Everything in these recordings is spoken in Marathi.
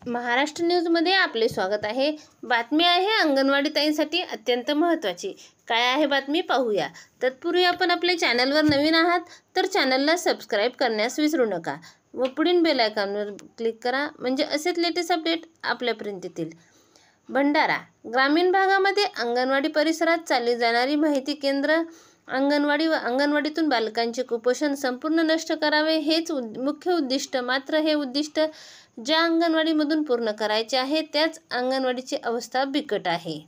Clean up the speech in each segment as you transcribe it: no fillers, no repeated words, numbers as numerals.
महाराष्ट्र न्यूजमध्ये आपले स्वागत आहे। बातमी आहे अंगणवाडी ताईंसाठी अत्यंत महत्त्वाची। काय आहे बातमी पाहूया। तत्पूर्वी आपण आपल्या चॅनलवर नवीन आहात तर चॅनलला सबस्क्राईब करण्यास विसरू नका व पुढील बेल आयकॉनवर क्लिक करा, म्हणजे असेच लेटेस्ट अपडेट आपल्यापर्यंत येतील। भंडारा ग्रामीण भागामध्ये अंगणवाडी परिसरात चालली जाणारी माहिती केंद्र, अंगणवाडी व अंगणवाडीतून बालकांचे कुपोषण संपूर्ण नष्ट करावे हेच मुख्य उद्दिष्ट। मात्र हे उद्दिष्ट ज्या अंगणवाडीमधून पूर्ण करायचे आहे त्याच अंगणवाडीची अवस्था बिकट आहे।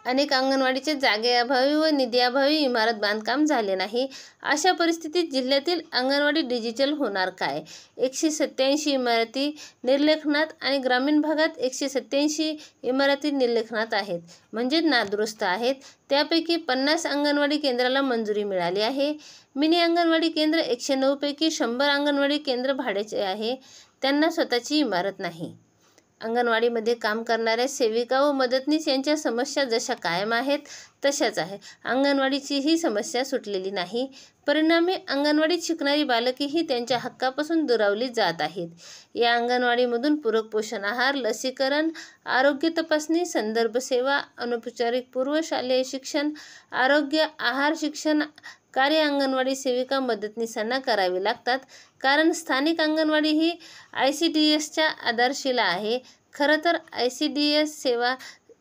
अनेक अंगणवाडीचे जागेअभावी व निधीअभावी इमारत बांधकाम झाले नाही। अशा परिस्थितीत जिल्ह्यातील अंगणवाडी डिजिटल होणार काय? 187 इमारती निर्लेखनात आणि ग्रामीण भागात 187 इमारती निर्लेखनात आहेत, म्हणजे नादुरुस्त आहेत। त्यापैकी 50 अंगणवाडी केंद्राला मंजुरी मिळाली आहे। मिनी अंगणवाडी केंद्र 109 पैकी 100 अंगणवाडी केंद्र भाड्याचे आहे, त्यांना स्वतःची इमारत नाही। अंगणवाडीमध्ये काम करणाऱ्या सेविका व मदतनीस यांच्या समस्या जशा कायम आहेत तशाच आहे। अंगणवाडीची ही समस्या सुटलेली नाही। परिणामी अंगणवाडीत शिकणारी बालकेही त्यांच्या हक्कापासून दुरावली जात आहेत। या अंगणवाडीमधून पूरक पोषण आहार, लसीकरण, आरोग्य तपासणी, संदर्भ सेवा, अनौपचारिक पूर्व शालेय शिक्षण, आरोग्य आहार शिक्षण कार्य अंगणवाडी सेविका मदतनीसांना करावे लागतात, कारण स्थानिक अंगणवाडी ही ICDSच्या आधारशिला आहे। खरं तर ICDS सेवा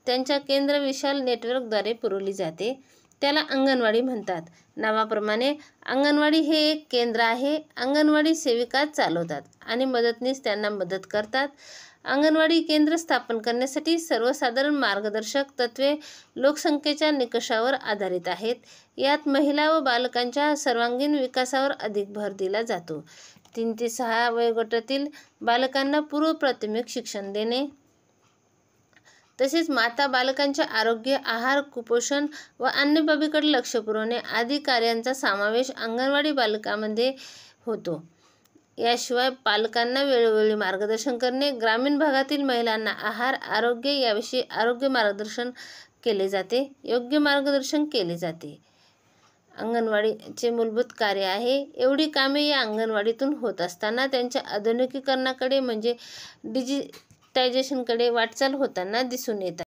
त्यांच्या केंद्र विशाल नेटवर्कद्वारे पुरवली जाते, त्याला अंगणवाडी म्हणतात। नावाप्रमाणे अंगणवाडी हे एक केंद्र आहे। अंगणवाडी सेविका चालवतात आणि मदतनीस त्यांना मदत करतात। अंगणवाडी केंद्र स्थापन करण्यासाठी सर्वसाधारण मार्गदर्शक तत्त्वे लोकसंख्येच्या निकषावर आधारित आहेत। यात महिला व बालकांच्या सर्वांगीण विकासावर अधिक भर दिला जातो। 3 ते 6 वयोगटातील बालकांना पूर्व प्राथमिक शिक्षण देणे, तसेच माता बालकांचे आरोग्य, आहार, कुपोषण व अन्य बाबीकडे लक्ष पुरवणे आदी कार्यांचा समावेश अंगणवाडी बालकांमध्ये होतो। याशिवाय पालकांना वेळोवेळी मार्गदर्शन करणे, ग्रामीण भागातील महिलांना आहार, आरोग्य याविषयी योग्य मार्गदर्शन केले जाते। अंगणवाडीचे मूलभूत कार्य आहे। एवढी कामे या अंगणवाडीतून होत असताना त्यांच्या आधुनिकीकरणाकडे म्हणजे डिजिटायझेशनकडे वाटचाल होताना दिसून येत आहे।